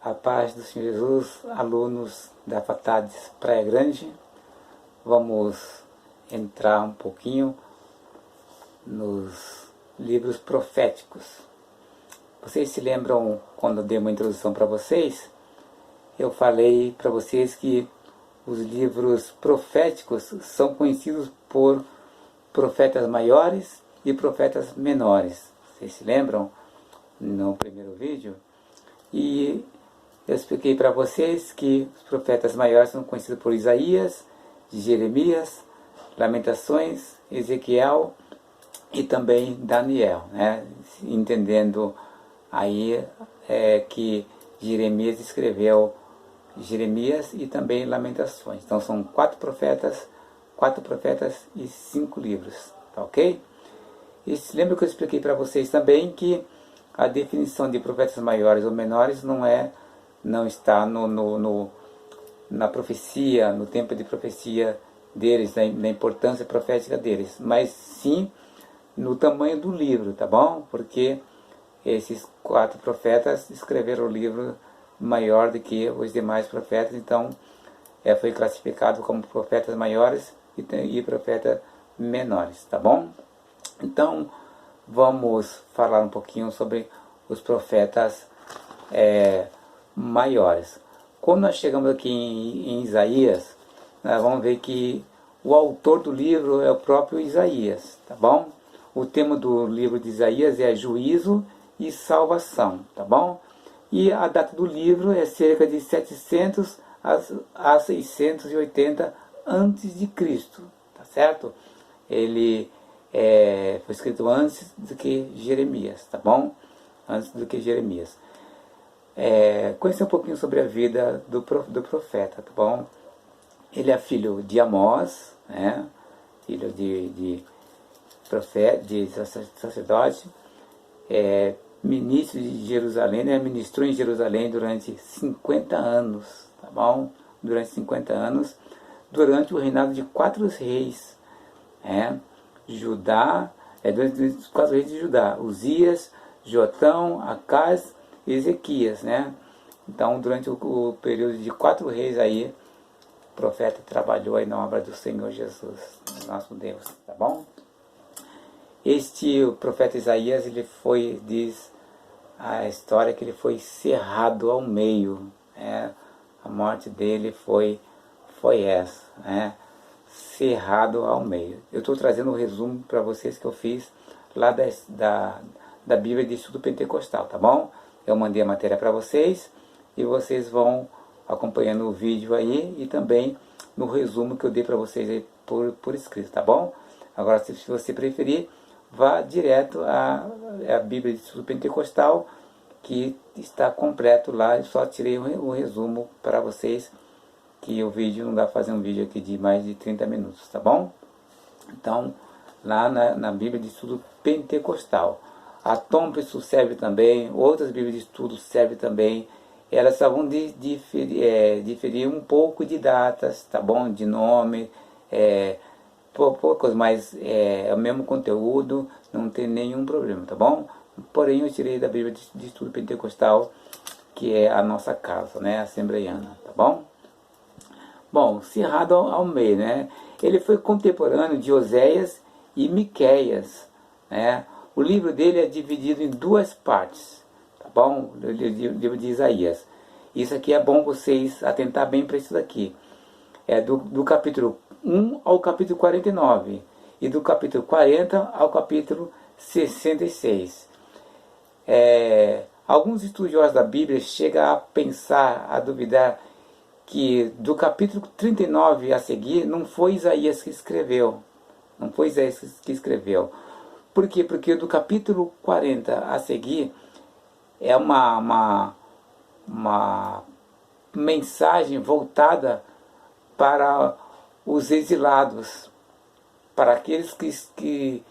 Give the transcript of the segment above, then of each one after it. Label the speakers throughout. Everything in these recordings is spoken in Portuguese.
Speaker 1: A paz do Senhor Jesus, alunos da Faculdade Praia Grande, vamos entrar um pouquinho nos livros proféticos. Vocês se lembram quando eu dei uma introdução para vocês? Eu falei para vocês que os livros proféticos são conhecidos por profetas maiores e profetas menores. Vocês se lembram no primeiro vídeo? E eu expliquei para vocês que os profetas maiores são conhecidos por Isaías, Jeremias, Lamentações, Ezequiel e também Daniel, né? Entendendo aí que Jeremias escreveu Jeremias e também Lamentações. Então são quatro profetas e 5 livros, tá ok? E se lembra que eu expliquei para vocês também que a definição de profetas maiores ou menores não está na profecia, no tempo de profecia deles, na importância profética deles, mas sim no tamanho do livro, tá bom? Porque esses 4 profetas escreveram o livro maior do que os demais profetas, então foi classificado como profetas maiores e profetas menores, tá bom? Então vamos falar um pouquinho sobre os profetas maiores. Quando nós chegamos aqui em Isaías, nós vamos ver que o autor do livro é o próprio Isaías, tá bom? O tema do livro de Isaías é juízo e salvação, tá bom? E a data do livro é cerca de 700 a 680 antes de Cristo, tá certo? Ele foi escrito antes do que Jeremias, tá bom? Antes do que Jeremias. Conhecer um pouquinho sobre a vida do profeta, tá bom? Ele é filho de Amós, né? Filho de profeta, de sacerdote, ministro de Jerusalém, né? Ministrou em Jerusalém durante 50 anos, tá bom? Durante 50 anos, durante o reinado de 4 reis, Judá, durante os 4 reis de Judá, Uzias, Jotão, Acaz e Ezequias, né? Então, durante o período de 4 reis aí, o profeta trabalhou aí na obra do Senhor Jesus, nosso Deus, tá bom? O profeta Isaías, diz a história que ele foi cerrado ao meio, a morte dele foi essa, cerrado ao meio. Eu estou trazendo um resumo para vocês que eu fiz lá da Bíblia de Estudo Pentecostal, tá bom? Eu mandei a matéria para vocês e vocês vão acompanhando o vídeo aí e também no resumo que eu dei para vocês aí por escrito, tá bom? Agora, se você preferir, vá direto à Bíblia de Estudo Pentecostal, que está completo lá. Eu só tirei o resumo para vocês, que o vídeo não dá para fazer um vídeo aqui de mais de 30 minutos, tá bom? Então, lá na Bíblia de Estudo Pentecostal. A Thompson serve também, outras Bíblias de Estudo servem também. Elas só vão diferir um pouco de datas, tá bom? De nome, poucos, mas é o mesmo conteúdo, não tem nenhum problema, tá bom? Porém, eu tirei da Bíblia de Estudo Pentecostal, que é a nossa casa, né? Assembleiana, tá bom? Bom, cerrado ao meio, né? Ele foi contemporâneo de Oséias e Miqueias, né? O livro dele é dividido em 2 partes, tá bom? O livro de Isaías. Isso aqui é bom vocês atentar bem para isso daqui. É do capítulo 1 ao capítulo 49 e do capítulo 40 ao capítulo 66. Alguns estudiosos da Bíblia chegam a pensar, a duvidar que do capítulo 39 a seguir não foi Isaías que escreveu. Não foi Isaías que escreveu. Por quê? Porque do capítulo 40 a seguir é uma mensagem voltada para os exilados, para aqueles que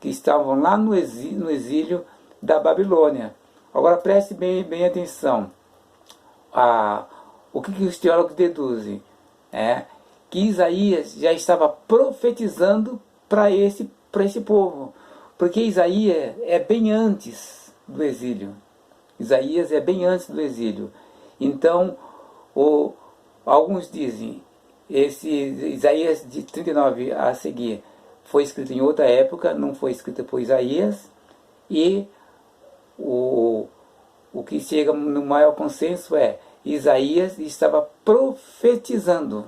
Speaker 1: estavam lá no exílio da Babilônia. Agora preste bem atenção. O que os teólogos deduzem? Que Isaías já estava profetizando para esse povo, porque Isaías é bem antes do exílio, Isaías é bem antes do exílio. Então, alguns dizem, esse Isaías de 39 a seguir foi escrito em outra época, não foi escrito por Isaías, e o que chega no maior consenso é Isaías estava profetizando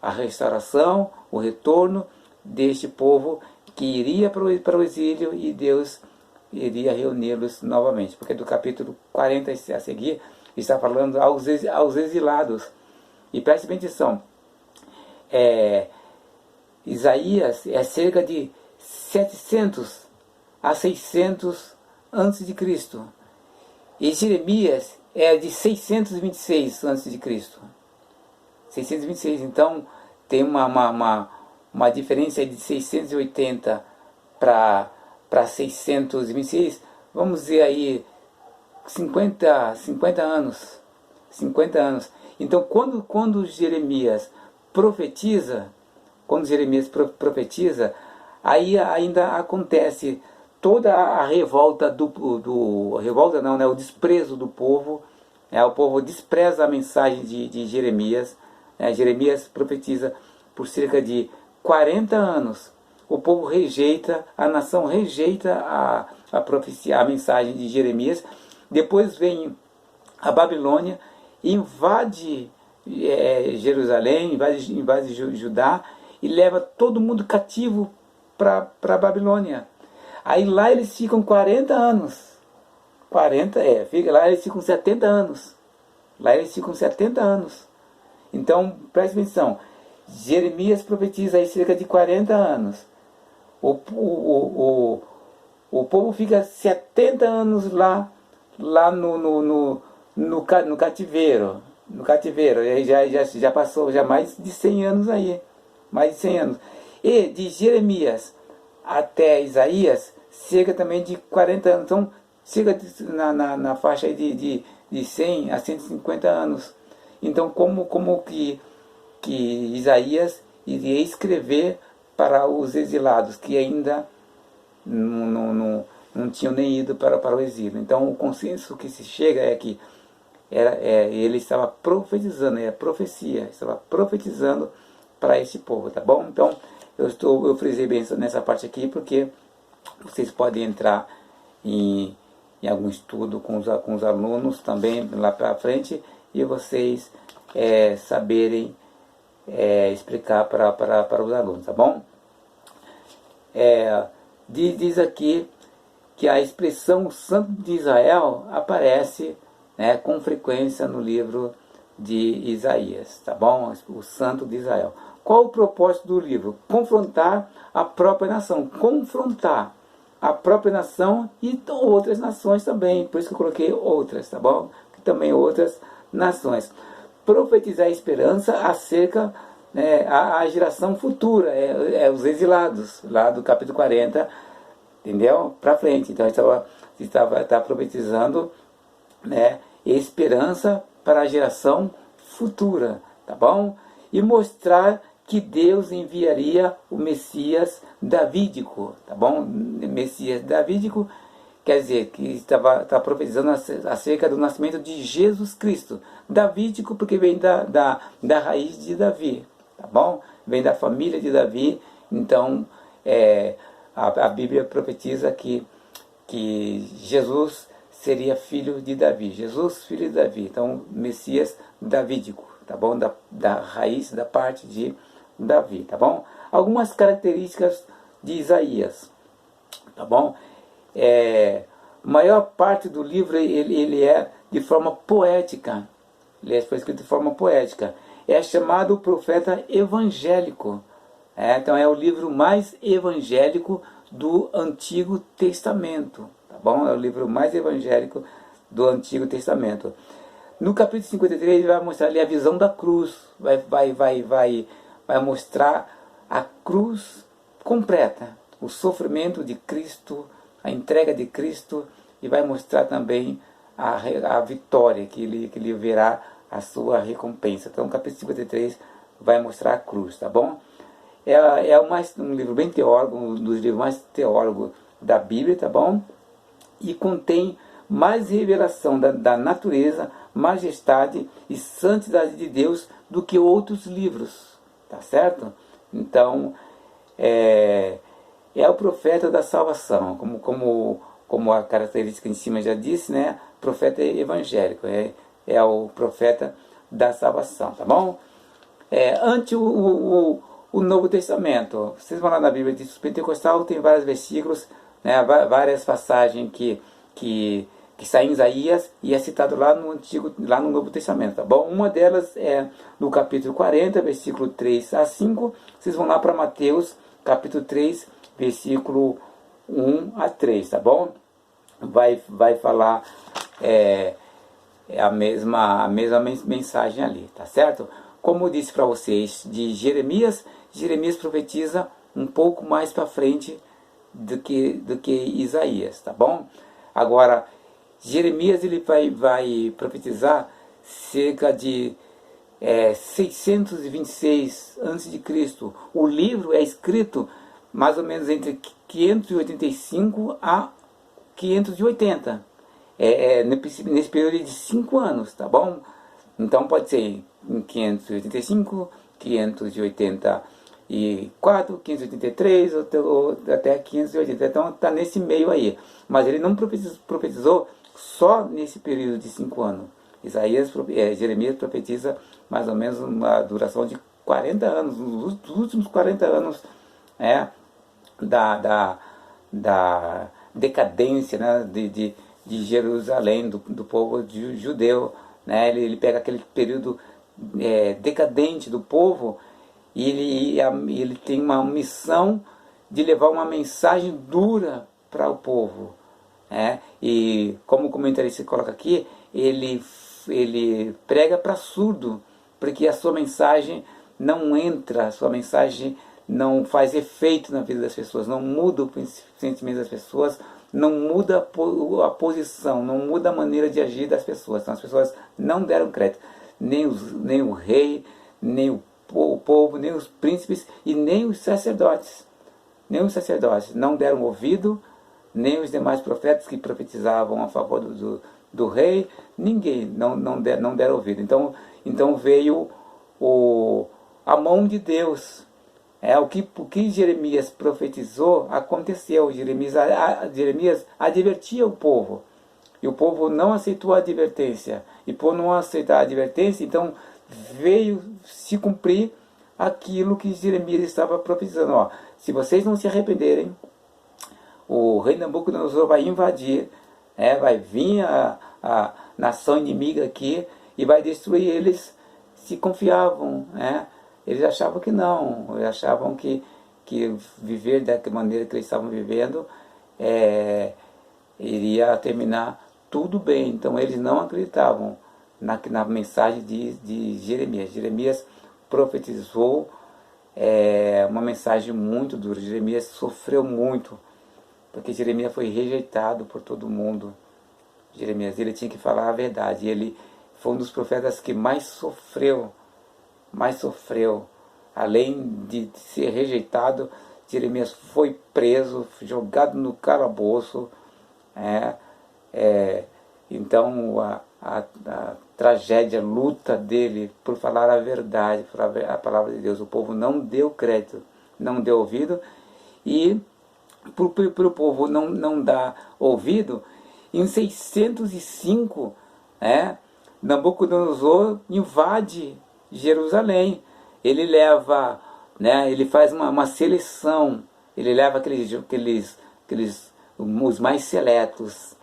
Speaker 1: a restauração, o retorno deste povo que iria para o exílio e Deus iria reuni-los novamente. Porque do capítulo 40 a seguir está falando aos exilados. E preste bem atenção, Isaías é cerca de 700 a 600 antes de Cristo. E Jeremias é de 626 antes de Cristo. 626, então tem uma diferença de 680 para 626, vamos dizer aí 50 anos. 50 anos. Então quando Jeremias profetiza, aí ainda acontece toda a revolta revolta não, né, o desprezo do povo, o povo despreza a mensagem de Jeremias, Jeremias profetiza por cerca de 40 anos, o povo rejeita, a nação rejeita a profecia, a mensagem de Jeremias, depois vem a Babilônia, invade Jerusalém, invade Judá e leva todo mundo cativo para a Babilônia. Aí lá eles ficam 40 anos. Lá eles ficam 70 anos. Lá eles ficam 70 anos. Então, preste atenção. Jeremias profetiza aí cerca de 40 anos. O povo fica 70 anos lá no cativeiro. No cativeiro. E aí já passou mais de 100 anos aí. Mais de 100 anos. E de Jeremias até Isaías, cerca também de 40 anos. Então, chega na faixa aí de 100 a 150 anos. Então, como que Isaías iria escrever para os exilados que ainda não tinham nem ido para o exílio? Então, o consenso que se chega é que ele estava profetizando, é profecia, estava profetizando para esse povo, tá bom? Então, eu frisei bem nessa parte aqui porque vocês podem entrar em algum estudo com os alunos também lá para frente e vocês saberem explicar para os alunos, tá bom? Diz aqui que a expressão Santo de Israel aparece, com frequência no livro de Isaías, tá bom? O Santo de Israel. Qual o propósito do livro? Confrontar a própria nação. Confrontar a própria nação e outras nações também. Por isso que eu coloquei outras, tá bom? Também outras nações. Profetizar a esperança acerca a geração futura, os exilados, lá do capítulo 40, entendeu? Para frente. Então, estava profetizando, esperança para a geração futura, tá bom? E mostrar que Deus enviaria o Messias davídico, tá bom? Messias davídico quer dizer que está profetizando acerca do nascimento de Jesus Cristo. Davídico porque vem da raiz de Davi, tá bom? Vem da família de Davi. Então, a Bíblia profetiza que Jesus seria filho de Davi. Jesus, filho de Davi. Então, Messias davídico, tá bom? Da raiz, da parte de Davi, tá bom? Algumas características de Isaías, tá bom? Maior parte do livro ele é de forma poética. Ele foi escrito de forma poética. É chamado o profeta evangélico. Então é o livro mais evangélico do Antigo Testamento, tá bom? É o livro mais evangélico do Antigo Testamento. No capítulo 53 ele vai mostrar ali a visão da cruz. Vai mostrar a cruz completa, o sofrimento de Cristo, a entrega de Cristo, e vai mostrar também a vitória, que ele verá a sua recompensa. Então o capítulo 53 vai mostrar a cruz, tá bom? É um livro bem teórico, um dos livros mais teólogos da Bíblia, tá bom? E contém mais revelação da natureza, majestade e santidade de Deus do que outros livros, tá certo? Então, é o profeta da salvação, como a característica em cima já disse, né? Profeta evangélico, é o profeta da salvação, tá bom? Ante o Novo Testamento, vocês vão lá na Bíblia de Pentecostal, tem vários versículos, né? Várias passagens que saem em Isaías e é citado lá no Novo Testamento, tá bom? Uma delas é no capítulo 40, versículo 3 a 5. Vocês vão lá para Mateus, capítulo 3, versículo 1 a 3, tá bom? Vai falar a mesma mensagem ali, tá certo? Como eu disse para vocês, de Jeremias profetiza um pouco mais para frente do que Isaías, tá bom? Agora, Jeremias ele vai profetizar cerca de 626 a.C. O livro é escrito mais ou menos entre 585 a 580. Nesse período de 5 anos, tá bom? Então pode ser em 585, 584, 583 ou até 580. Então está nesse meio aí. Mas ele não profetizou só nesse período de 5 anos. Jeremias profetiza mais ou menos uma duração de 40 anos, os últimos 40 anos da decadência, né, de Jerusalém, do povo judeu. Né? Ele pega aquele período decadente do povo e ele tem uma missão de levar uma mensagem dura para o povo. E como o comentarista coloca aqui, ele prega para surdo, porque a sua mensagem não entra, a sua mensagem não faz efeito na vida das pessoas, não muda o sentimento das pessoas, não muda a posição, não muda a maneira de agir das pessoas. Então as pessoas não deram crédito, nem o rei, nem o povo, nem os príncipes e nem os sacerdotes. Nem os sacerdotes não deram ouvido, nem os demais profetas que profetizavam a favor do rei, ninguém não deram ouvido. Então veio a mão de Deus. O que Jeremias profetizou aconteceu. Jeremias advertia o povo, e o povo não aceitou a advertência, e por não aceitar a advertência, então veio se cumprir aquilo que Jeremias estava profetizando. Se vocês não se arrependerem, o rei Nabucodonosor vai invadir, vai vir a nação inimiga aqui e vai destruir eles. Se confiavam, eles achavam que não, eles achavam que viver da maneira que eles estavam vivendo iria terminar tudo bem. Então eles não acreditavam na mensagem de Jeremias. Jeremias profetizou uma mensagem muito dura. Jeremias sofreu muito, porque Jeremias foi rejeitado por todo mundo. Jeremias, ele tinha que falar a verdade. Ele foi um dos profetas que mais sofreu. Além de ser rejeitado, Jeremias foi preso, jogado no calabouço. Então a tragédia, a luta dele por falar a verdade, por a palavra de Deus, o povo não deu crédito, não deu ouvido, e por o povo não dar ouvido, em 605, Nabucodonosor invade Jerusalém. Ele leva, ele faz uma seleção, ele leva os mais seletos,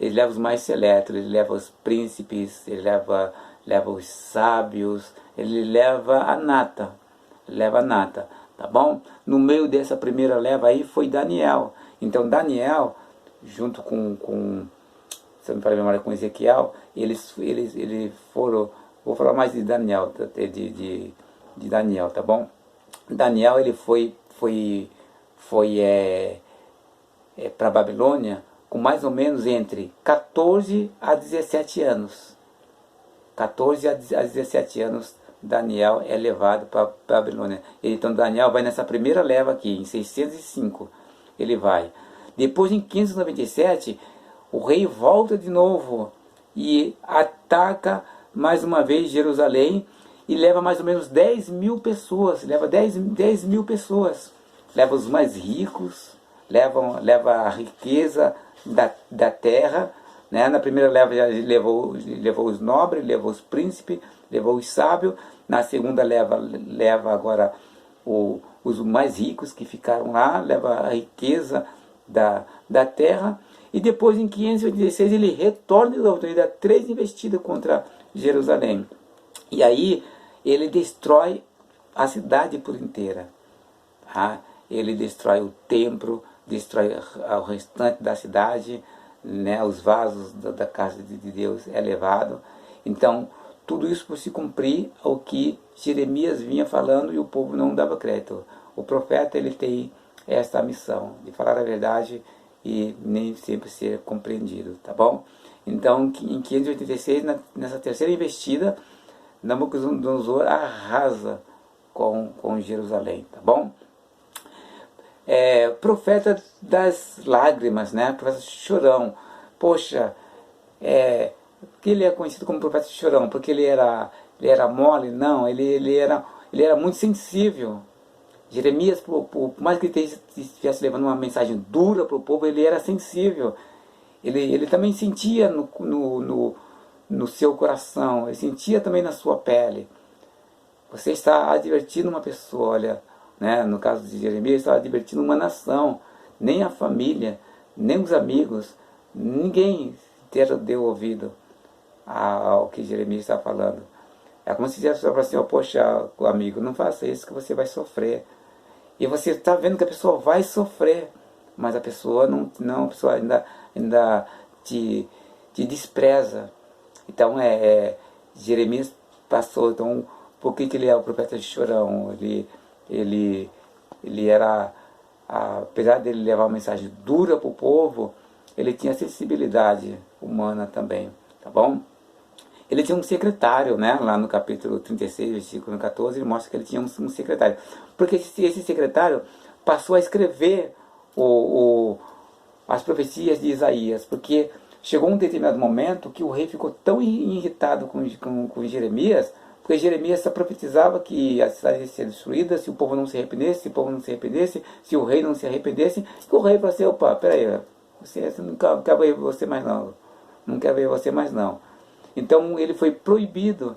Speaker 1: ele leva os mais seletos, ele leva os príncipes, ele leva os sábios, ele leva a nata, tá bom? No meio dessa primeira leva aí foi Daniel. Então Daniel, junto com se eu me falar a memória, com Ezequiel, eles foram, vou falar mais de Daniel, de Daniel, tá bom? Daniel, ele foi para a Babilônia com mais ou menos entre 14 a 17 anos. 14 a 17 anos, Daniel é levado para a Babilônia. Então Daniel vai nessa primeira leva aqui, em 605, ele vai. Depois, em 597, o rei volta de novo e ataca mais uma vez Jerusalém e leva mais ou menos 10.000 pessoas, leva 10.000 pessoas, leva os mais ricos, leva a riqueza da terra, né? Na primeira leva já levou os nobres, levou os príncipes, levou os sábios. Na segunda leva agora os mais ricos que ficaram lá, leva a riqueza da terra. E depois, em 586, ele retorna de novo, ele dá 3 investidas contra Jerusalém. E aí ele destrói a cidade por inteira. Tá? Ele destrói o templo, destrói o restante da cidade, né? Os vasos da casa de Deus é levado. Então, tudo isso por se cumprir o que Jeremias vinha falando e o povo não dava crédito. O profeta, ele tem esta missão de falar a verdade e nem sempre ser compreendido, tá bom? Então, em 586, nessa terceira investida, Nabucodonosor arrasa com Jerusalém, tá bom? Profeta das lágrimas, né? Profeta chorão. Poxa, que ele é conhecido como profeta chorão? Porque ele era mole? Não, ele era muito sensível. Jeremias, por mais que ele estivesse levando uma mensagem dura para o povo, ele era sensível. Ele também sentia no seu coração, ele sentia também na sua pele. Você está advertindo uma pessoa, olha, né, no caso de Jeremias, está advertindo uma nação, nem a família, nem os amigos, ninguém deu ouvido ao que Jeremias está falando. É como se dissesse assim, oh, poxa, amigo, não faça isso que você vai sofrer. E você está vendo que a pessoa vai sofrer, mas a pessoa a pessoa ainda te despreza. Então, Jeremias passou. Então, por que ele é o profeta de chorão? Ele era, apesar de ele levar uma mensagem dura para o povo, ele tinha sensibilidade humana também, tá bom? Ele tinha um secretário, né? Lá no capítulo 36, versículo 14, ele mostra que ele tinha um secretário. Porque esse secretário passou a escrever as profecias de Isaías, porque chegou um determinado momento que o rei ficou tão irritado com Jeremias, porque Jeremias só profetizava que a cidade ia ser destruída se o povo não se arrependesse, se o rei não se arrependesse, e o rei falou assim, opa, peraí, você não quer ver você mais não. Então ele foi proibido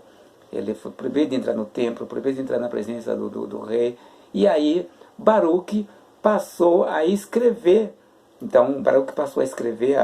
Speaker 1: de entrar no templo, proibido de entrar na presença do rei. E aí Baruque passou a escrever. Então Baruque passou a escrever